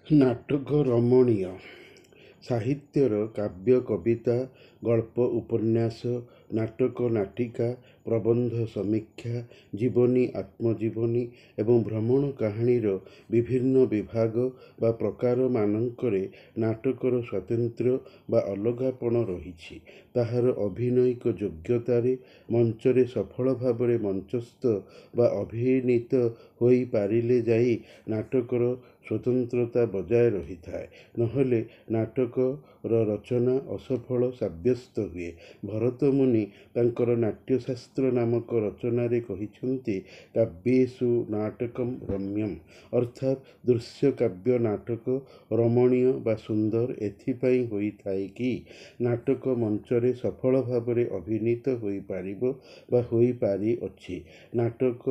ନାଟକ ରମଣୀୟ ସାହିତ୍ୟର କାବ୍ୟ କବିତା ଗଳ୍ପ ଉପନ୍ୟାସ ନାଟକ ନାଟିକା ପ୍ରବନ୍ଧ ସମୀକ୍ଷା ଜୀବନୀ ଆତ୍ମଜୀବନୀ ଏବଂ ଭ୍ରମଣ କାହାଣୀର ବିଭିନ୍ନ ବିଭାଗ ବା ପ୍ରକାରମାନଙ୍କରେ ନାଟକର ସ୍ୱାତନ୍ତ୍ର୍ୟ ବା ଅଲଗାପଣ ରହିଛି। ତାହାର ଅଭିନୟିକ ଯୋଗ୍ୟତାରେ ମଞ୍ଚରେ ସଫଳ ଭାବରେ ମଞ୍ଚସ୍ଥ ବା ଅଭିନୀତ ହୋଇପାରିଲେ ଯାଇ ନାଟକର ସ୍ୱତନ୍ତ୍ରତା ବଜାୟ ରହିଥାଏ, ନହେଲେ ନାଟକର ରଚନା ଅସଫଳ ସାବ୍ୟସ୍ତ ହୁଏ। ଭରତମୁନି ତାଙ୍କର ନାଟ୍ୟଶାସ୍ତ୍ର ନାମକ ରଚନାରେ କହିଛନ୍ତି, କାବ୍ୟେଷୁ ନାଟକମ୍ ରମ୍ୟମ୍, ଅର୍ଥାତ୍ ଦୃଶ୍ୟ କାବ୍ୟ ନାଟକ ରମଣୀୟ ବା ସୁନ୍ଦର ଏଥିପାଇଁ ହୋଇଥାଏ କି ନାଟକ ମଞ୍ଚରେ ସଫଳ ଭାବରେ ଅଭିନୀତ ହୋଇପାରିବ ବା ହୋଇପାରିଅଛି। ନାଟକ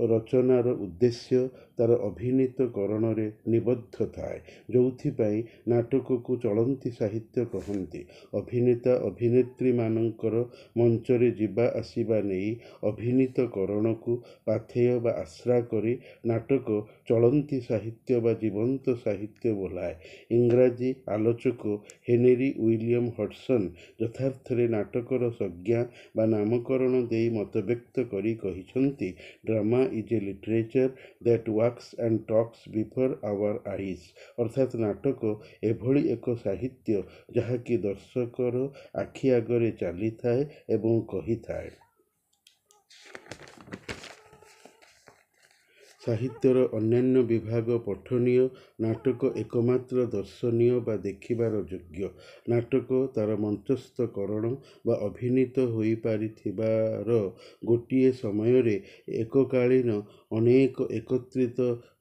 ରଚନାର ଉଦ୍ଦେଶ୍ୟ ତାର ଅଭିନୀତକରଣରେ ନିବଦ୍ଧ ଥାଏ, ଯେଉଁଥିପାଇଁ ନାଟକକୁ ଚଳନ୍ତି ସାହିତ୍ୟ କହନ୍ତି। ଅଭିନେତା ଅଭିନେତ୍ରୀମାନଙ୍କର ମଞ୍ଚରେ ଯିବା ଆସିବା ନେଇ ଅଭିନୀତକରଣକୁ ପାଥେୟ ବା ଆଶ୍ରା କରି ନାଟକ ଚଳନ୍ତି ସାହିତ୍ୟ ବା ଜୀବନ୍ତ ସାହିତ୍ୟ ବୋଲାଏ। ଇଂରାଜୀ ଆଲୋଚକ ହେନେରୀ ଉଇଲିୟମ ହଡସନ ଯଥାର୍ଥରେ ନାଟକର ସଂଜ୍ଞା ବା ନାମକରଣ ଦେଇ ମତବ୍ୟକ୍ତ କରି କହିଛନ୍ତି, drama is a literature that walks and talks before our eyes, ଅର୍ଥାତ୍ ନାଟକ ଏଭଳି ଏକ ସାହିତ୍ୟ ଯାହାକି ଦର୍ଶକର ଆଖି ଆଗରେ ଚାଲିଥାଏ ଏବଂ କହିଥାଏ। ସାହିତ୍ୟର ଅନ୍ୟାନ୍ୟ ବିଭାଗ ପଠନୀୟ, ନାଟକ ଏକମାତ୍ର ଦର୍ଶନୀୟ ବା ଦେଖିବାର ଯୋଗ୍ୟ। ନାଟକ ତାର ମଞ୍ଚସ୍ଥକରଣ ବା ଅଭିନୀତ ହୋଇପାରିଥିବାର ଗୋଟିଏ ସମୟରେ ଏକକାଳୀନ ଅନେକ ଏକତ୍ରିତ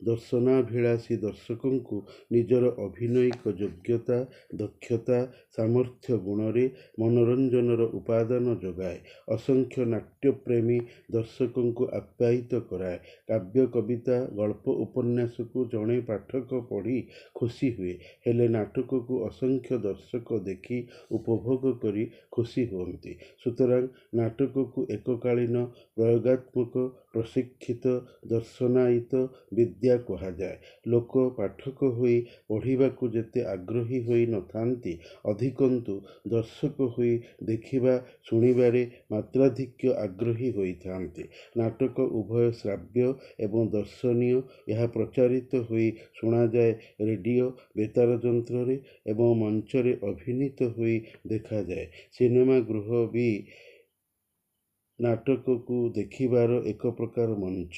ଦର୍ଶନାଭିଳାଷୀ ଦର୍ଶକଙ୍କୁ ନିଜର ଅଭିନୟିକ ଯୋଗ୍ୟତା ଦକ୍ଷତା ସାମର୍ଥ୍ୟ ଗୁଣରେ ମନୋରଞ୍ଜନର ଉପାଦାନ ଯୋଗାଏ। ଅସଂଖ୍ୟ ନାଟ୍ୟପ୍ରେମୀ ଦର୍ଶକଙ୍କୁ ଆପ୍ୟାୟିତ କରାଏ। କାବ୍ୟ କବିତା ଗଳ୍ପ ଉପନ୍ୟାସକୁ ଜଣେ ପାଠକ ପଢ଼ି ଖୁସି ହୁଏ, ହେଲେ ନାଟକକୁ ଅସଂଖ୍ୟ ଦର୍ଶକ ଦେଖି ଉପଭୋଗ କରି ଖୁସି ହୁଅନ୍ତି। ସୁତରାଂ ନାଟକକୁ ଏକକାଳୀନ ପ୍ରୟୋଗାତ୍ମକ ପ୍ରଶିକ୍ଷିତ ଦର୍ଶନାୟିତ ବିଦ୍ୟା କୁହାଯାଏ। ଲୋକ ପାଠକ ହୋଇ ପଢ଼ିବାକୁ ଯେତେ ଆଗ୍ରହୀ ହୋଇ ନଥାନ୍ତି, ଅଧିକନ୍ତୁ ଦର୍ଶକ ହୋଇ ଦେଖିବା ଶୁଣିବାରେ ମାତ୍ରାଧିକ୍ୟ ଆଗ୍ରହୀ ହୋଇଥାନ୍ତି। ନାଟକ ଉଭୟ ଶ୍ରାବ୍ୟ ଏବଂ ଦର୍ଶନୀୟ। ଏହା ପ୍ରଚାରିତ ହୋଇ ଶୁଣାଯାଏ ରେଡ଼ିଓ ବେତାର ଯନ୍ତ୍ରରେ ଏବଂ ମଞ୍ଚରେ ଅଭିନୀତ ହୋଇ ଦେଖାଯାଏ। ସିନେମା ଗୃହ ବି ନାଟକକୁ ଦେଖିବାର ଏକ ପ୍ରକାର ମଞ୍ଚ,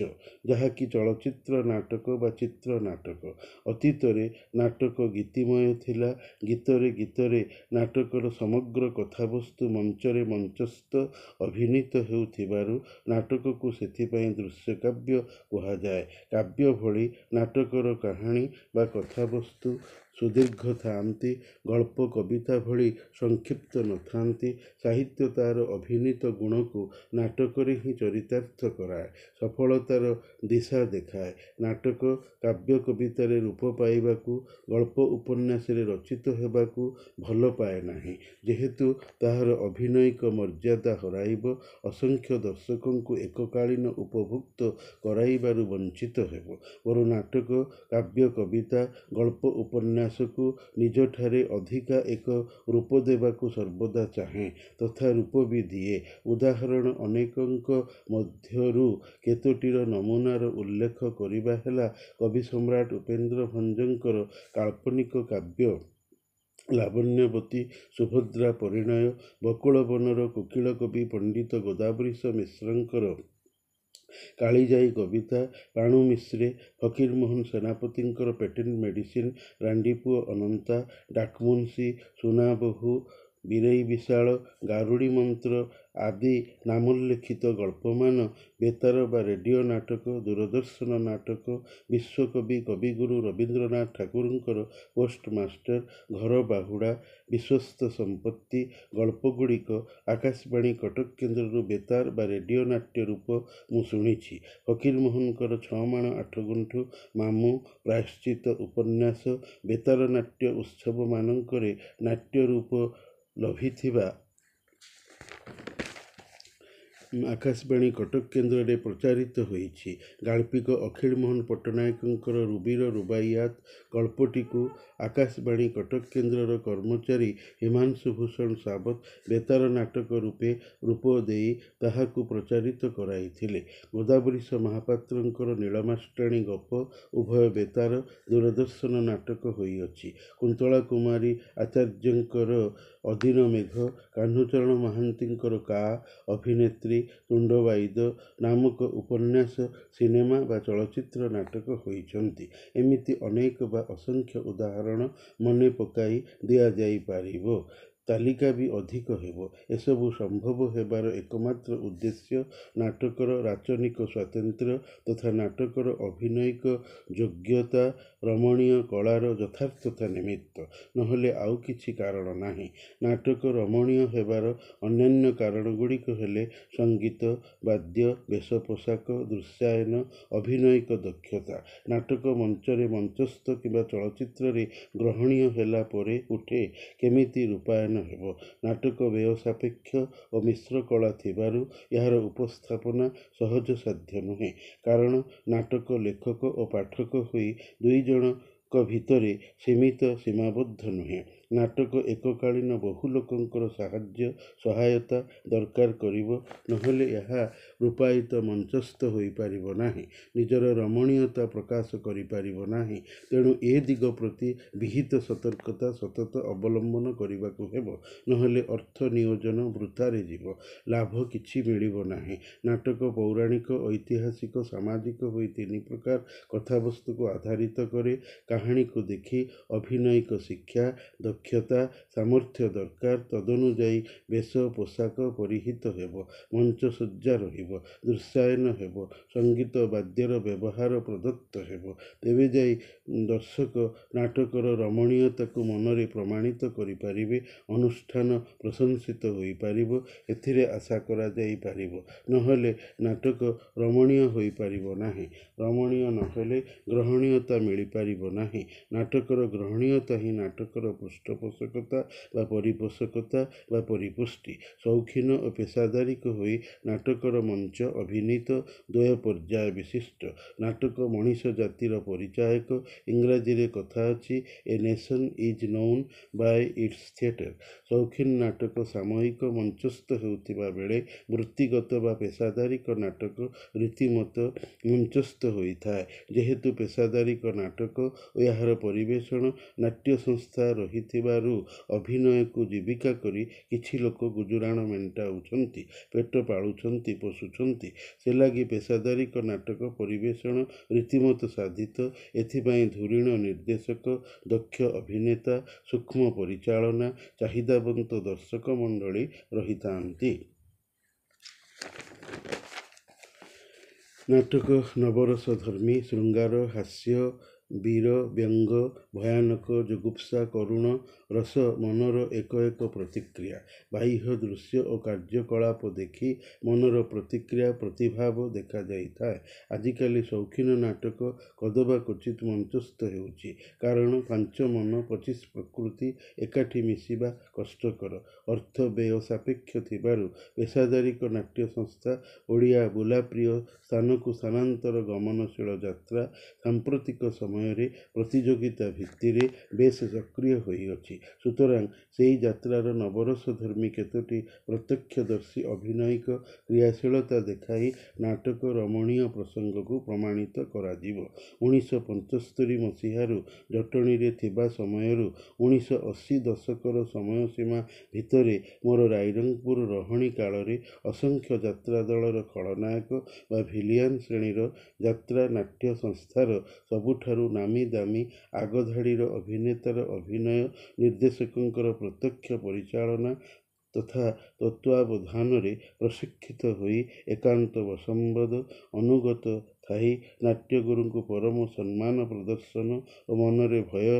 ଯାହାକି ଚଳଚ୍ଚିତ୍ର ନାଟକ ବା ଚିତ୍ର ନାଟକ। ଅତୀତରେ ନାଟକ ଗୀତିମୟ ଥିଲା। ଗୀତରେ ଗୀତରେ ନାଟକର ସମଗ୍ର କଥାବସ୍ତୁ ମଞ୍ଚରେ ମଞ୍ଚସ୍ଥ ଅଭିନୀତ ହେଉଥିବାରୁ ନାଟକକୁ ସେଥିପାଇଁ ଦୃଶ୍ୟକାବ୍ୟ କୁହାଯାଏ। କାବ୍ୟ ଭଳି ନାଟକର କାହାଣୀ ବା କଥାବସ୍ତୁ ସୁଦୀର୍ଘ ଥାଆନ୍ତି, ଗଳ୍ପ କବିତା ଭଳି ସଂକ୍ଷିପ୍ତ ନଥାନ୍ତି। ସାହିତ୍ୟ ତାର ଅଭିନୀତ ଗୁଣକୁ ନାଟକରେ ହିଁ ଚରିତାର୍ଥ କରାଏ, ସଫଳତାର ଦିଶା ଦେଖାଏ। ନାଟକ କାବ୍ୟ କବିତାରେ ରୂପ ପାଇବାକୁ, ଗଳ୍ପ ଉପନ୍ୟାସରେ ରଚିତ ହେବାକୁ ଭଲ ପାଏ ନାହିଁ, ଯେହେତୁ ତାହାର ଅଭିନୟିକ ମର୍ଯ୍ୟାଦା ହରାଇବ, ଅସଂଖ୍ୟ ଦର୍ଶକଙ୍କୁ ଏକକାଳୀନ ଉପଭୁକ୍ତ କରାଇବାରୁ ବଞ୍ଚିତ ହେବ। ବରଂ ନାଟକ କାବ୍ୟ କବିତା ଗଳ୍ପ ଉପନ୍ୟାସକୁ ନିଜଠାରେ ଅଧିକା ଏକ ରୂପ ଦେବାକୁ ସର୍ବଦା ଚାହେଁ ତଥା ରୂପ ବି ଦିଏ। ଉଦାହରଣ ଅନେକଙ୍କ ମଧ୍ୟରୁ କେତୋଟିର ନମୁନାର ଉଲ୍ଲେଖ କରିବା ହେଲା, କବି ସମ୍ରାଟ ଉପେନ୍ଦ୍ର ଭଞ୍ଜଙ୍କର କାଳ୍ପନିକ କାବ୍ୟ ଲାବଣ୍ୟବତୀ, ସୁଭଦ୍ରା ପରିଣୟ, ବକୁଳ ବନର କୋକିଳ କବି ପଣ୍ଡିତ ଗୋଦାବରୀଶ ମିଶ୍ରଙ୍କର କାଳିଜାଈ କବିତା, ପାଣୁ ମିଶ୍ରେ, ଫକୀରମୋହନ ସେନାପତିଙ୍କର ପେଟେଣ୍ଟ ମେଡିସିନ, ରାଣ୍ଡିପୁଅ ଅନନ୍ତା, ଡାକମୁନ୍ସି, ସୁନାବୋହୂ, ବୀରେଇ ବିଶାଳ, ଗାରୁଡ଼ି ମନ୍ତ୍ର ଆଦି ନାମୋଲ୍ଲେଖିତ ଗଳ୍ପମାନ ବେତାର ବା ରେଡ଼ିଓ ନାଟକ, ଦୂରଦର୍ଶନ ନାଟକ, ବିଶ୍ୱକବି କବିଗୁରୁ ରବୀନ୍ଦ୍ରନାଥ ଠାକୁରଙ୍କର ପୋଷ୍ଟମାଷ୍ଟର, ଘର ବାହୁଡ଼ା, ବିଶ୍ୱସ୍ତ ସମ୍ପତ୍ତି ଗଳ୍ପଗୁଡ଼ିକ ଆକାଶବାଣୀ କଟକ କେନ୍ଦ୍ରରୁ ବେତାର ବା ରେଡ଼ିଓ ନାଟ୍ୟ ରୂପ ମୁଁ ଶୁଣିଛି। ଫକୀରମୋହନଙ୍କର ଛଅମାଣ ଆଠଗୁଣ୍ଠ, ମାମୁଁ, ପ୍ରାୟଶ୍ଚିତ ଉପନ୍ୟାସ ବେତାର ନାଟ୍ୟ ଉତ୍ସବମାନଙ୍କରେ ନାଟ୍ୟ ରୂପ ଲଭିଥିବା ଆକାଶବାଣୀ କଟକ କେନ୍ଦ୍ରରେ ପ୍ରଚାରିତ ହୋଇଛି। ଗାଳ୍ପିକ ଅଖିଳ ମୋହନ ପଟ୍ଟନାୟକଙ୍କର ରୁବିର ରୁବାଇୟାତ ଗଳ୍ପଟିକୁ ଆକାଶବାଣୀ କଟକ କେନ୍ଦ୍ରର କର୍ମଚାରୀ ହିମାଂଶୁ ଭୂଷଣ ସାବତ ବେତାର ନାଟକ ରୂପେ ରୂପ ଦେଇ ତାହାକୁ ପ୍ରଚାରିତ କରାଇଥିଲେ। ଗୋଦାବରୀଶ ମହାପାତ୍ରଙ୍କର ନୀଳମାଷ୍ଟ୍ରାଣୀ ଗପ ଉଭୟ ବେତାର ଦୂରଦର୍ଶନ ନାଟକ ହୋଇଅଛି। କୁନ୍ତଳା କୁମାରୀ ଆଚାର୍ଯ୍ୟଙ୍କର ଅଦିନ ମେଘ, କାହ୍ନୁଚରଣ ମହାନ୍ତିଙ୍କର କା ଅଭିନେତ୍ରୀ ତୁଣ୍ଡବାଇଦ ନାମକ ଉପନ୍ୟାସ ସିନେମା ବା ଚଳଚ୍ଚିତ୍ର ନାଟକ ହୋଇଛନ୍ତି। ଏମିତି ଅନେକ ବା ଅସଂଖ୍ୟ ଉଦାହରଣ ମନେ ପକାଇ ଦିଆଯାଇପାରିବ। ତାଲିକା ବି ଅଧିକ ହେବ। ଏସବୁ ସମ୍ଭବ ହେବାର ଏକମାତ୍ର ଉଦ୍ଦେଶ୍ୟ ନାଟକର ରାଚନିକ ସ୍ୱାତନ୍ତ୍ର୍ୟ ତଥା ନାଟକର ଅଭିନୟିକ ଯୋଗ୍ୟତା, ରମଣୀୟ କଳାର ଯଥାର୍ଥତା ନିମିତ୍ତ, ନହେଲେ ଆଉ କିଛି କାରଣ ନାହିଁ। ନାଟକ ରମଣୀୟ ହେବାର ଅନ୍ୟାନ୍ୟ କାରଣଗୁଡ଼ିକ ହେଲେ ସଙ୍ଗୀତ, ବାଦ୍ୟ, ବେଶ ପୋଷାକ, ଦୃଶ୍ୟାୟନ, ଅଭିନୟିକ ଦକ୍ଷତା। ନାଟକ ମଞ୍ଚରେ ମଞ୍ଚସ୍ଥ କିମ୍ବା ଚଳଚ୍ଚିତ୍ରରେ ଗ୍ରହଣୀୟ ହେଲା ପରେ ଉଠେ କେମିତି ରୂପାୟନ ହେବ। ନାଟକ ବ୍ୟୟ ସାପେକ୍ଷ ଓ ମିଶ୍ର କଳା ଥିବାରୁ ଏହାର ଉପସ୍ଥାପନା ସହଜସାଧ୍ୟ ନୁହେଁ। କାରଣ ନାଟକ ଲେଖକ ଓ ପାଠକ ହୋଇ ଦୁଇ ଜଣଙ୍କ ଭିତରେ ସୀମାବଦ୍ଧ ନୁହେଁ। ନାଟକ ଏକକାଳୀନ ବହୁ ଲୋକଙ୍କର ସାହାଯ୍ୟ ସହାୟତା ଦରକାର କରିବ, ନହେଲେ ଏହା ରୂପାୟିତ ମଞ୍ଚସ୍ଥ ହୋଇପାରିବ ନାହିଁ, ନିଜର ରମଣୀୟତା ପ୍ରକାଶ କରିପାରିବ ନାହିଁ। ତେଣୁ ଏ ଦିଗ ପ୍ରତି ବିହିତ ସତର୍କତା ସତତ ଅବଲମ୍ବନ କରିବାକୁ ହେବ, ନହେଲେ ଅର୍ଥ ନିୟୋଜନ ବୃଥାରେ ଯିବ, ଲାଭ କିଛି ମିଳିବ ନାହିଁ। ନାଟକ ପୌରାଣିକ, ଐତିହାସିକ, ସାମାଜିକ ହୋଇ ତିନି ପ୍ରକାର କଥାବସ୍ତୁକୁ ଆଧାରିତ କରେ। କାହାଣୀକୁ ଦେଖି ଅଭିନୟିକ ଶିକ୍ଷା, ଦକ୍ଷତା, ସାମର୍ଥ୍ୟ ଦରକାର। ତଦନୁଯାୟୀ ବେଶ ପୋଷାକ ପରିହିତ ହେବ, ମଞ୍ଚସଜ୍ଜା ରହିବ, ଦୃଶ୍ୟାୟନ ହେବ, ସଙ୍ଗୀତ ବାଦ୍ୟର ବ୍ୟବହାର ପ୍ରଦତ୍ତ ହେବ। ତେବେ ଯାଇ ଦର୍ଶକ ନାଟକର ରମଣୀୟତାକୁ ମନରେ ପ୍ରମାଣିତ କରିପାରିବେ, ଅନୁଷ୍ଠାନ ପ୍ରଶଂସିତ ହୋଇପାରିବ, ଏଥିରେ ଆଶା କରାଯାଇପାରିବ। ନହେଲେ ନାଟକ ରମଣୀୟ ହୋଇପାରିବ ନାହିଁ। ରମଣୀୟ ନହେଲେ ଗ୍ରହଣୀୟତା ମିଳିପାରିବ ନାହିଁ। ନାଟକର ଗ୍ରହଣୀୟତା ହିଁ ନାଟକର ପୃଷ୍ଠପୋଷକତା ବା ପରିପୋଷକତା ବା ପରିପୁଷ୍ଟି। ସୌଖିନ ଓ ପେଶାଦାରିକ ହୋଇ ନାଟକର ମଞ୍ଚ ଅଭିନୀତ ଦ୍ୱୟ ପର୍ଯ୍ୟାୟ ବିଶିଷ୍ଟ। ନାଟକ ମଣିଷ ଜାତିର ପରିଚାୟକ। ଇଂରାଜୀରେ କଥା ଅଛି, a nation is known by its theatre. ସୌଖିନ ନାଟକ ସାମୟିକ ମଞ୍ଚସ୍ଥ ହେଉଥିବା ବେଳେ ବୃତ୍ତିଗତ ବା ପେଶାଦାରିକ ନାଟକ ରୀତିମତ ମଞ୍ଚସ୍ଥ ହୋଇଥାଏ। ଯେହେତୁ ପେଶାଦାରିକ ନାଟକ ଓ ଏହାର ପରିବେଷଣ ନାଟ୍ୟ ସଂସ୍ଥା ରହିଥିବାରୁ ଅଭିନୟକୁ ଜୀବିକା କରି କିଛି ଲୋକ ଗୁଜୁରାଣ ମେଣ୍ଟାଉଛନ୍ତି, ପେଟ ପାଳୁଛନ୍ତି, ପୋଷୁଛନ୍ତି। ସେ ଲାଗି ପେଶାଦାରିକ ନାଟକ ପରିବେଷଣ ରୀତିମତ ସାଧିତ। ଏଥିପାଇଁ ଧୁରୀଣ ନିର୍ଦ୍ଦେଶକ, ଦକ୍ଷ ଅଭିନେତା, ସୂକ୍ଷ୍ମ ପରିଚାଳନା, ଚାହିଦାବନ୍ତ ଦର୍ଶକ ମଣ୍ଡଳୀ ରହିଥାନ୍ତି। ନାଟକ ନବରସଧର୍ମୀ, ଶୃଙ୍ଗାର, ହାସ୍ୟ, ବୀର, ବ୍ୟଙ୍ଗ, ଭୟାନକ, ଜୁଗୁପ୍ସା, କରୁଣ ରସ ମନର ଏକ ଏକ ପ୍ରତିକ୍ରିୟା। ବାହ୍ୟ ଦୃଶ୍ୟ ଓ କାର୍ଯ୍ୟକଳାପ ଦେଖି ମନର ପ୍ରତିକ୍ରିୟା ପ୍ରତିଭାବ ଦେଖାଯାଇଥାଏ। ଆଜିକାଲି ସୌଖିନ ନାଟକ କଦବା କ୍ୱଚିତ୍ ମଞ୍ଚସ୍ଥ ହେଉଛି। କାରଣ ପାଞ୍ଚ ମନ 25 ପ୍ରକୃତି ଏକାଠି ମିଶିବା କଷ୍ଟକର, ଅର୍ଥ ବ୍ୟୟ ସାପେକ୍ଷ ଥିବାରୁ ପେଶାଦାରିକ ନାଟ୍ୟ ସଂସ୍ଥା ଓଡ଼ିଆ ବୁଲାପ୍ରିୟ ସ୍ଥାନକୁ ସ୍ଥାନାନ୍ତର ଗମନଶୀଳ ଯାତ୍ରା ସାମ୍ପ୍ରତିକ ସମୟରେ ପ୍ରତିଯୋଗିତା ଭିତ୍ତିରେ ବେଶ ସକ୍ରିୟ ହୋଇଅଛି। ସୁତରାଂ ସେହି ଯାତ୍ରାର ନବରସଧର୍ମୀ କେତୋଟି ପ୍ରତ୍ୟକ୍ଷଦର୍ଶୀ ଅଭିନୟିକ କ୍ରିୟାଶୀଳତା ଦେଖାଇ ନାଟକ ରମଣୀୟ ପ୍ରସଙ୍ଗକୁ ପ୍ରମାଣିତ କରାଯିବ। 1975 ମସିହାରୁ ଜଟଣୀରେ ଥିବା ସମୟରୁ 1980 ଦଶକର ସମୟସୀମା ଭିତରେ ମୋର ରାଇରଙ୍ଗପୁର ରହଣି କାଳରେ ଅସଂଖ୍ୟ ଯାତ୍ରା ଦଳର ଖଳନାୟକ ବା ଭିଲିଆନ ଶ୍ରେଣୀର ଯାତ୍ରା ନାଟ୍ୟ ସଂସ୍ଥାର ସବୁଠାରୁ ନାମୀ ଦାମୀ ଆଗଧାଡ଼ିର ଅଭିନେତାର ଅଭିନୟ, ନିର୍ଦ୍ଦେଶକଙ୍କର ପ୍ରତ୍ୟକ୍ଷ ପରିଚାଳନା ତଥା ତତ୍ତ୍ୱାବଧାନରେ ପ୍ରଶିକ୍ଷିତ ହୋଇ ଏକାନ୍ତ ବଶମ୍ବଦ ଅନୁଗତ ଥାଇ ନାଟ୍ୟଗୁରୁଙ୍କୁ ପରମ ସମ୍ମାନ ପ୍ରଦର୍ଶନ ଓ ମନରେ ଭୟ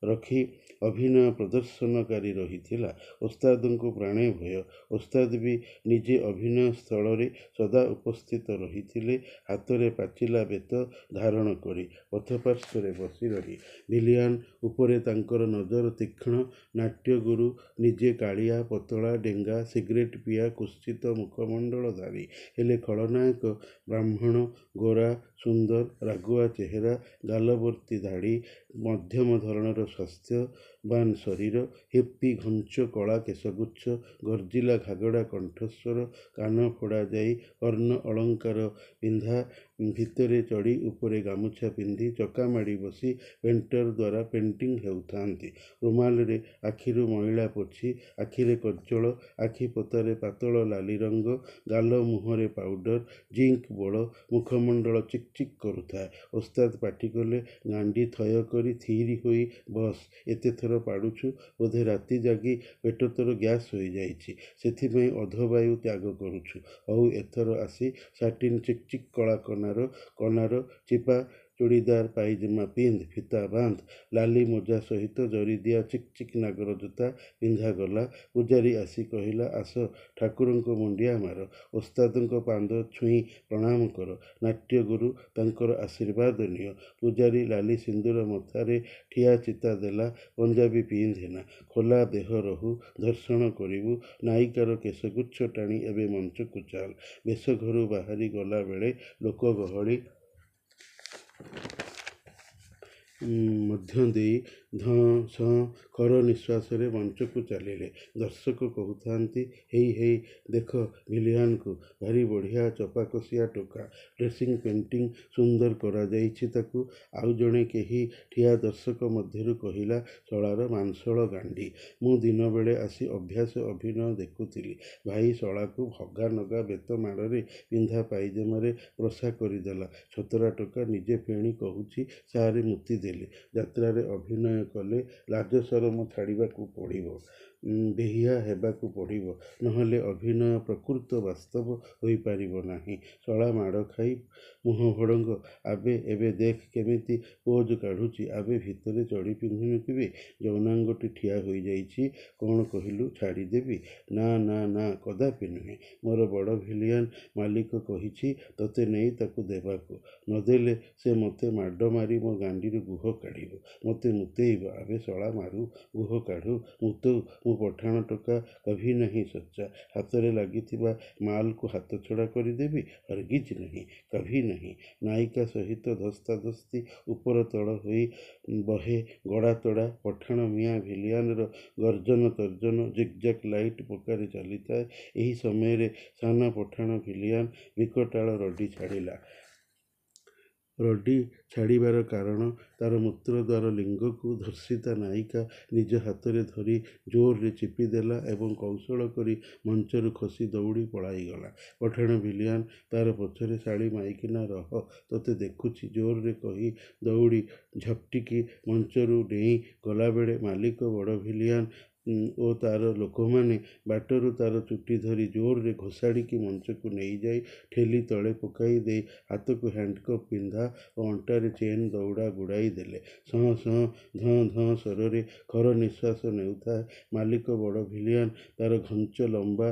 ରଖି ଅଭିନୟ ପ୍ରଦର୍ଶନକାରୀ ରହିଥିଲା। ଓସ୍ତାଦଙ୍କୁ ପ୍ରାଣେ ଭୟ। ଓସ୍ତାଦ ବି ନିଜେ ଅଭିନୟ ସ୍ଥଳରେ ସଦା ଉପସ୍ଥିତ ରହିଥିଲେ, ହାତରେ ପାଚିଲା ବେତ ଧାରଣ କରି ପଥପାର୍ଶ୍ୱରେ ବସି ରହି। ଭିଲିଆନ ଉପରେ ତାଙ୍କର ନଜର ତୀକ୍ଷ୍ଣ। ନାଟ୍ୟଗୁରୁ ନିଜେ କାଳିଆ, ପତଳା, ଡେଙ୍ଗା, ସିଗାରେଟ ପିଆ, କୁତ୍ସିତ ମୁଖମଣ୍ଡଳଧାରୀ। ହେଲେ ଖଳନାୟକ ବ୍ରାହ୍ମଣ, ଗୋରା, ସୁନ୍ଦର, ରାଗୁଆ ଚେହେରା, ଗାଲଭର୍ତ୍ତି ଦାଢ଼ି, ମଧ୍ୟମ ଧରଣର ସ୍ୱାସ୍ଥ୍ୟବାନ ଶରୀର, ହେପି ଘଞ୍ଚ କଳା କେଶଗୁଚ୍ଛ, ଗର୍ଜିଲା ଘାଗଡ଼ା କଣ୍ଠସ୍ୱର, କାନ ଫୋଡ଼ା ଯାଇ କର୍ଣ୍ଣ ଅଳଙ୍କାର ପିନ୍ଧା, ଭିତରେ ଚଡ଼ି ଉପରେ ଗାମୁଛା ପିନ୍ଧି ଚକାମାଡ଼ି ବସି ପେଣ୍ଟର ଦ୍ୱାରା ପେଣ୍ଟିଂ ହେଉଥାନ୍ତି। ରୁମାଲରେ ଆଖିରୁ ମଇଳା ପୋଛି, ଆଖିରେ କଜ୍ଜଳ, ଆଖି ପତାରେ ପାତଳ ଲାଲି ରଙ୍ଗ, ଗାଲ ମୁହଁରେ ପାଉଡର, ଜିଙ୍କ ବୋଳ, ମୁଖମଣ୍ଡଳ ଚିକ୍ ଚିକ୍ କରୁଥାଏ। ଓସ୍ତାଦ ପାଟି କଲେ, ଗାଣ୍ଡି ଥୟ କରି ଥିରି ହୋଇ ବସ। ଏତେଥର ପାଡ଼ୁଛୁ, ବୋଧେ ରାତି ଜାଗି ପେଟ ତୋର ଗ୍ୟାସ୍ ହୋଇଯାଇଛି, ସେଥିପାଇଁ ଅଧବାୟୁ ତ୍ୟାଗ କରୁଛୁ। ହଉ ଏଥର ଆସି ସାଟିନ୍ ଚିକ୍ ଚିକ୍ କଳା କନାର ଚିପା ଚୁଡ଼ିଦାର ପାଇଜାମା ପିନ୍ଧ, ଫିତା ବାନ୍ଧ। ଲାଲି ମୋଜା ସହିତ ଜରିଦିଆ ଚିକ୍ ଚିକ୍ ନାଗର ଜୋତା ପିନ୍ଧାଗଲା। ପୂଜାରୀ ଆସି କହିଲା, ଆସ ଠାକୁରଙ୍କ ମୁଣ୍ଡିଆ ମାର, ଓସ୍ତାଦଙ୍କ ପାଦ ଛୁଇଁ ପ୍ରଣାମ କର, ନାଟ୍ୟଗୁରୁ ତାଙ୍କର ଆଶୀର୍ବାଦ ନିଅ। ପୂଜାରୀ ଲାଲି ସିନ୍ଦୁର ମଥାରେ ଠିଆ ଚିତା ଦେଲା। ପଞ୍ଜାବୀ ପିନ୍ଧେନା, ଖୋଲା ଦେହ ରହୁ, ଧର୍ଷଣ କରିବୁ। ନାୟିକାର କେଶଗୁଚ୍ଛ ଟାଣି ଏବେ ମଞ୍ଚକୁ ଚାଲ। ବେଶ ଘରୁ ବାହାରି ଗଲାବେଳେ ଲୋକଗହଳି ମଧ୍ୟ ଦେଇ ଧଁ ସଁ ଖର ନିଶ୍ୱାସରେ ମଞ୍ଚକୁ ଚାଲିଲେ। ଦର୍ଶକ କହୁଥାନ୍ତି, ହେଇ ହେଇ ଦେଖ ଭିଲିଆନକୁ, ଭାରି ବଢ଼ିଆ ଚପାକସିଆ ଟୋକା, ଡ୍ରେସିଂ ପେଣ୍ଟିଂ ସୁନ୍ଦର କରାଯାଇଛି ତାକୁ। ଆଉ ଜଣେ କେହି ଠିଆ ଦର୍ଶକ ମଧ୍ୟରୁ କହିଲା, ଶଳାର ମାଂସଳ ଗାଣ୍ଡି। ମୁଁ ଦିନବେଳେ ଆସି ଅଭ୍ୟାସ ଅଭିନୟ ଦେଖୁଥିଲି, ଭାଇ ଶଳାକୁ ଭଗାନଗା ବେତ ମାଡ଼ରେ ପିନ୍ଧା ପାଇଜାମାରେ ପ୍ରଶା କରିଦେଲା। ଛତରା ଟୋକା, ନିଜେ ଫେଣି କହୁଛି, ସାରେ ମୁତି ଦେଲେ। ଯାତ୍ରାରେ ଅଭିନୟ କଲେ ଲାଜ ସରମ ଛାଡ଼ିବାକୁ ପଡ଼ିବ, ବେହିଆ ହେବାକୁ ପଡ଼ିବ, ନହେଲେ ଅଭିନୟ ପ୍ରକୃତ ବାସ୍ତବ ହୋଇପାରିବ ନାହିଁ। ଶଳା ମାଡ଼ ଖାଇ ମୁହଁ ଭଡ଼ଙ୍ଗ, ଆବେ ଏବେ ଦେଖ କେମିତି ପୋଜ କାଢ଼ୁଛି, ଆବେ ଭିତରେ ଚଡ଼ି ପିନ୍ଧୁନି କିବେ? ଯୌନାଙ୍ଗଟି ଠିଆ ହୋଇଯାଇଛି, କ'ଣ କହିଲୁ, ଛାଡ଼ିଦେବି? ନା ନା ନା, କଦାପି ନୁହେଁ। ମୋର ବଡ଼ ଭିଲିଆନ ମାଲିକ କହିଛି ତତେ ନେଇ ତାକୁ ଦେବାକୁ। ନଦେଲେ ସେ ମୋତେ ମାଡ଼ ମାରି ମୋ ଗାଣ୍ଡିରୁ ଗୁହ କାଢ଼ିବ, ମୋତେ ମୁତେଇବ। ଆବେ ଶଳା ମାରୁ, ଗୁହ କାଢ଼ୁ, ମୁତଉ। ମୁଁ ପଠାଣ ଟୋକା, କଭି ନାହିଁ ସଚ୍ଚା। ହାତରେ ଲାଗିଥିବା ମାଲକୁ ହାତଛଡ଼ା କରିଦେବି? ହରଗିଜ ନାହିଁ, କଭି ନାହିଁ। ନାୟିକା ସହିତ ଧସ୍ତାଧସ୍ତି, ଉପର ତଳ ହୋଇ ବହେ ଗଡ଼ାତଡ଼ା। ପଠାଣ ମିଆଁ ଭିଲିଆନର ଗର୍ଜନ ତର୍ଜନ ଜିଗଜାଗ ଲାଇଟ୍ ପକାରେ ଚାଲିଥାଏ। ଏହି ସମୟରେ ସାନ ପଠାଣ ଭିଲିଆନ ବିକଟାଳ ରଡ଼ି ଛାଡ଼ିଲା। ରଡ଼ି ଛାଡ଼ିବାର କାରଣ, ତାର ମୂତ୍ରଦ୍ୱାର ଲିଙ୍ଗକୁ ଧର୍ଷିତା ନାୟିକା ନିଜ ହାତରେ ଧରି ଜୋରରେ ଚିପିଦେଲା ଏବଂ କୌଶଳ କରି ମଞ୍ଚରୁ ଖସି ଦୌଡ଼ି ପଳାଇଗଲା। ପଠାଣ ଭିଲିଆନ ତାର ପଛରେ, ଶାଳୀ ମାଇକିନା ରହ, ତତେ ଦେଖୁଛି, ଜୋରରେ କହି ଦୌଡ଼ି ଝପଟିକି ମଞ୍ଚରୁ ଡେଇଁ ଗଲାବେଳେ ମାଲିକ, ବଡ଼ ଭିଲିଆନ ଓ ତାର ଲୋକମାନେ ବାଟରୁ ତାର ଚୁଟି ଧରି ଜୋରରେ ଘୋଷାଡ଼ିକି ମଞ୍ଚକୁ ନେଇଯାଇ ଠେଲି ତଳେ ପକାଇ ଦେଇ ହାତକୁ ହ୍ୟାଣ୍ଡକପ୍ ପିନ୍ଧା ଓ ଅଣ୍ଟାରେ ଚେନ୍ ଦଉଡ଼ା ଗୁଡ଼ାଇ ଦେଲେ। ସଁ ସଁ ଧଁ ଧଁ ସ୍ୱରରେ ଖର ନିଶ୍ୱାସ ନେଉଥାଏ ମାଲିକ। ବଡ଼ ଭିଲିଆନ ତାର ଘଞ୍ଚ ଲମ୍ବା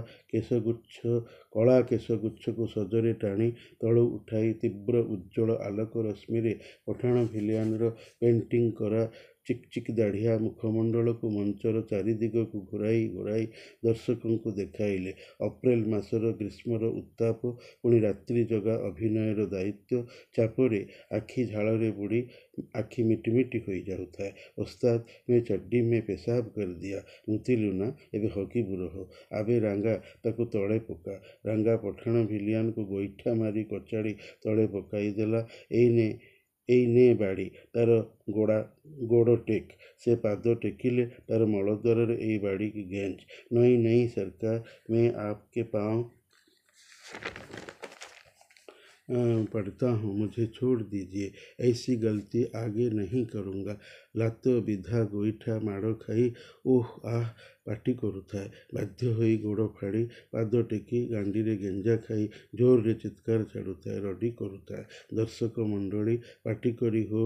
କଳା କେଶଗୁଚ୍ଛକୁ ସଜରେ ଟାଣି ତଳୁ ଉଠାଇ ତୀବ୍ର ଉଜ୍ଜ୍ୱଳ ଆଲୋକ ରଶ୍ମିରେ ପଠାଣ ଭିଲିଆନର ପେଣ୍ଟିଂ କରା ଚିକ୍ ଚିକ୍ ଦାଢ଼ିଆ ମୁଖମଣ୍ଡଳକୁ ମଞ୍ଚର ଚାରିଦିଗକୁ ଘୂରାଇ ଦର୍ଶକଙ୍କୁ ଦେଖାଇଲେ। ଅପ୍ରେଲ ମାସର ଗ୍ରୀଷ୍ମର ଉତ୍ତାପ, ପୁଣି ରାତ୍ରି ଜଗା ଅଭିନୟର ଦାୟିତ୍ୱ ଚାପରେ ଆଖି ଝାଳରେ ବୁଡ଼ି ଆଖି ମିଟିମିଟି ହୋଇଯାଉଥାଏ। ଓସ୍ତାଦ, ମେ ଚड्डी में पेशाब कर दिया। ମୁତିଲୁ ନା, ଏବେ ହଗିବୁ ରହ। ଆବେ ରାଙ୍ଗା, ତାକୁ ତଳେ ପକା। ରାଙ୍ଗା ପଠାଣ ଭିଲିଆନକୁ ଗୋଇଠା ମାରି କଚାଡ଼ି ତଳେ ପକାଇଦେଲା। ଏଇ ନେ ବାଡ଼ି, ତାର ଗୋଡ଼ ଟେକ। ସେ ପାଦ ଟେକିଲେ, ତାର ମଳଦ୍ୱାରରେ ଏଇ ବାଡ଼ିକି ଗେଞ୍ଜ। नहीं नहीं सरकार, मैं आपके पाँव पड़ता हूँ, मुझे छोड़ दीजिए, ऐसी गलती आगे नहीं करूँगा। ଲାତ, ବିଧା, ଗୋଇଠା ମାଡ଼ ଖାଇ ଓଃ ଆଃ ପାଟି କରୁଥାଏ। ବାଧ୍ୟ ହୋଇ ଗୋଡ଼ ଫାଡ଼ି, ପାଦ ଟେକି, ଗାଣ୍ଡିରେ ଗେଞ୍ଜା ଖାଇ ଜୋରରେ ଚିତ୍କାର ଛାଡ଼ୁଥାଏ, ରଡ଼ି କରୁଥାଏ। ଦର୍ଶକ ମଣ୍ଡଳୀ ପାଟି କରି ହୋ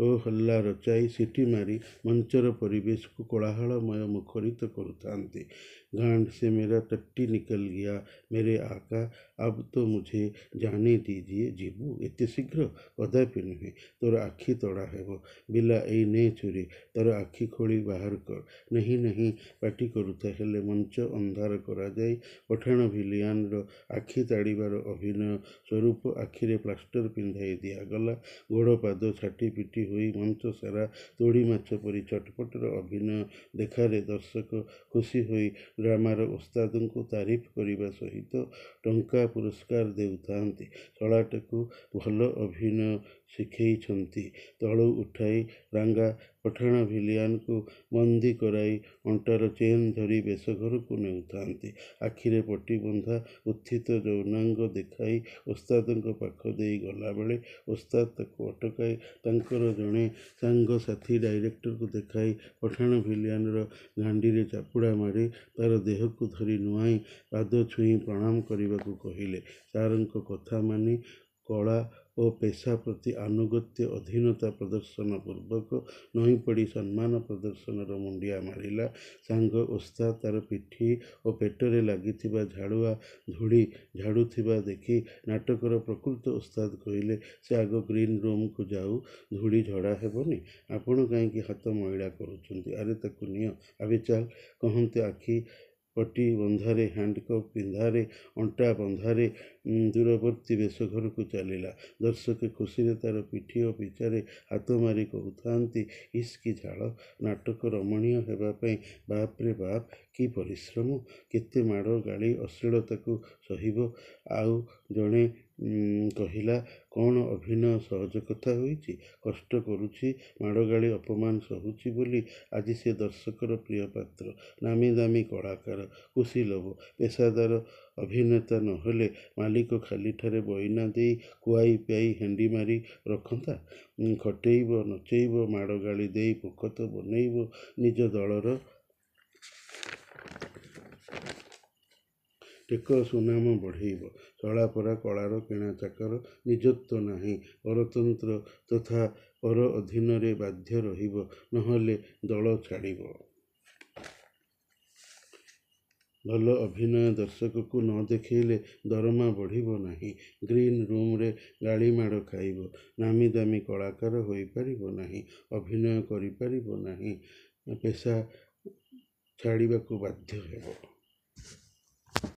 ହୋ ହଲ୍ଲା ରଚାଇ ସିଟି ମାରି ମଞ୍ଚର ପରିବେଶକୁ କୋଳାହଳମୟ ମୁଖରିତ କରୁଥାନ୍ତି। गांड से मेरा टट्टी निकल गया मेरे आका अब तो मुझे जाने दीजिए जीबू एते शीघ्र कदापि नुहे तोर आखि तड़ा हेब बिला एई ने चोरी तोर आखि खोली बाहर कर नहीं नहीं पाटी करुता हेले मंच अंधार करा जाई पठाण भिलियान आखि ताड़ीबार अभिनय स्वरूप आखिरे प्लास्टर पिंधाई दिगला गोड़ पाद छाटी पिटी होई मंच सारा तोड़ी माछ परी चटपटर अभिनय देखारे दर्शक खुशी होई ड्रामार ओस्तादଙ୍କୁ तारीफ କରିବା ସହିତ ଟଙ୍କା ପୁରସ୍କାର ଦେଉଥାନ୍ତି। ଶଳାଟାକୁ ଭଲ ଅଭିନୟ ଶିଖେଇଛନ୍ତି ତଳୁ ଉଠାଇ ରାଙ୍ଗା ପଠାଣ ଭିଲିଆନକୁ ବନ୍ଦୀ କରାଇ ଅଣ୍ଟାର ଚେନ୍ ଧରି ବେଶଘରକୁ ନେଉଥାନ୍ତି। ଆଖିରେ ପଟି ବନ୍ଧା ଉତ୍ଥିତ ଯୌନାଙ୍ଗ ଦେଖାଇ ଓସ୍ତାଦଙ୍କ ପାଖ ଦେଇ ଗଲାବେଳେ ଓସ୍ତାଦ ତାକୁ ଅଟକାଇ ତାଙ୍କର ଜଣେ ସାଙ୍ଗସାଥୀ ଡାଇରେକ୍ଟରକୁ ଦେଖାଇ ପଠାଣ ଭିଲିଆନର ଗାଣ୍ଡିରେ ଚାପୁଡ଼ା ମାରି ତାର ଦେହକୁ ଧରି ନୁଆଁଇ ପାଦ ଛୁଇଁ ପ୍ରଣାମ କରିବାକୁ କହିଲେ। ସାରଙ୍କ କଥା ମାନି କଳା ଓ ପେଶା ପ୍ରତି ଆନୁଗତ୍ୟ ଅଧୀନତା ପ୍ରଦର୍ଶନ ପୂର୍ବକ ନଇଁପଡ଼ି ସମ୍ମାନ ପ୍ରଦର୍ଶନର ମୁଣ୍ଡିଆ ମାରିଲା। ସାଙ୍ଗ ଓସ୍ତାଦ ତାର ପିଠି ଓ ପେଟରେ ଲାଗିଥିବା ଝାଡ଼ୁଆ ଧୂଳି ଝାଡ଼ୁଥିବା ଦେଖି ନାଟକର ପ୍ରକୃତ ଓସ୍ତାଦ କହିଲେ ସେ ଆଗ ଗ୍ରୀନ୍ ରୁମ୍କୁ ଯାଉ ଧୂଳି ଝଡ଼ା ହେବନି ଆପଣ କାହିଁକି ହାତ ମଇଳା କରୁଛନ୍ତି ଆରେ ତାକୁ ନିଅ ଆବେ ଚାଲ କହନ୍ତେ ଆଖି ପଟି ବନ୍ଧାରେ ହ୍ୟାଣ୍ଡକପ୍ ପିନ୍ଧାରେ ଅଣ୍ଟା ବନ୍ଧାରେ ଦୂରବର୍ତ୍ତୀ ବେଶଘରକୁ ଚାଲିଲା। ଦର୍ଶକେ ଖୁସିରେ ତାର ପିଠି ଓ ପିଚାରେ ହାତ ମାରି କହୁଥାନ୍ତି ଇସ୍ କି ଝାଳ ନାଟକ ରମଣୀୟ ହେବା ପାଇଁ ବାପରେ ବାପ କି ପରିଶ୍ରମ କେତେ ମାଡ଼ ଗାଳି ଅଶ୍ଳୀଳତାକୁ ସହିବ। ଆଉ ଜଣେ କହିଲା କ'ଣ ଅଭିନୟ ସହଜ କଥା ହୋଇଛି କଷ୍ଟ କରୁଛି ମାଡ଼ଗାଳି ଅପମାନ ସହୁଛି ବୋଲି ଆଜି ସେ ଦର୍ଶକର ପ୍ରିୟ ପାତ୍ର ନାମୀ ଦାମୀ କଳାକାର କୁଶୀଲବ ପେଶାଦାର ଅଭିନେତା ନହେଲେ ମାଲିକ ଖାଲିଠାରେ ବଇନା ଦେଇ ଖୁଆଇ ପିଆଇ ହେଣ୍ଡି ମାରି ରଖନ୍ତା ଖଟେଇବ ନଚେଇବ ମାଡ଼ ଗାଳି ଦେଇ ପୋଖତ ବନେଇବ ନିଜ ଦଳର ଟେକ ସୁନାମ ବଢ଼େଇବ ଶଳାପରା କଳାର କିଣା ଚାକର ନିଜତ୍ୱ ନାହିଁ ପରତନ୍ତ୍ର ତଥା ପର ଅଧୀନରେ ବାଧ୍ୟ ରହିବ ନହେଲେ ଦଳ ଛାଡ଼ିବ। ଭଲ ଅଭିନୟ ଦର୍ଶକକୁ ନ ଦେଖେଇଲେ ଦରମା ବଢ଼ିବ ନାହିଁ ଗ୍ରୀନ୍ ରୁମ୍ରେ ଗାଳିମାଡ଼ ଖାଇବ ନାମୀ ଦାମୀ କଳାକାର ହୋଇପାରିବ ନାହିଁ ଅଭିନୟ କରିପାରିବ ନାହିଁ ପେଶା ଛାଡ଼ିବାକୁ ବାଧ୍ୟ ହେବ।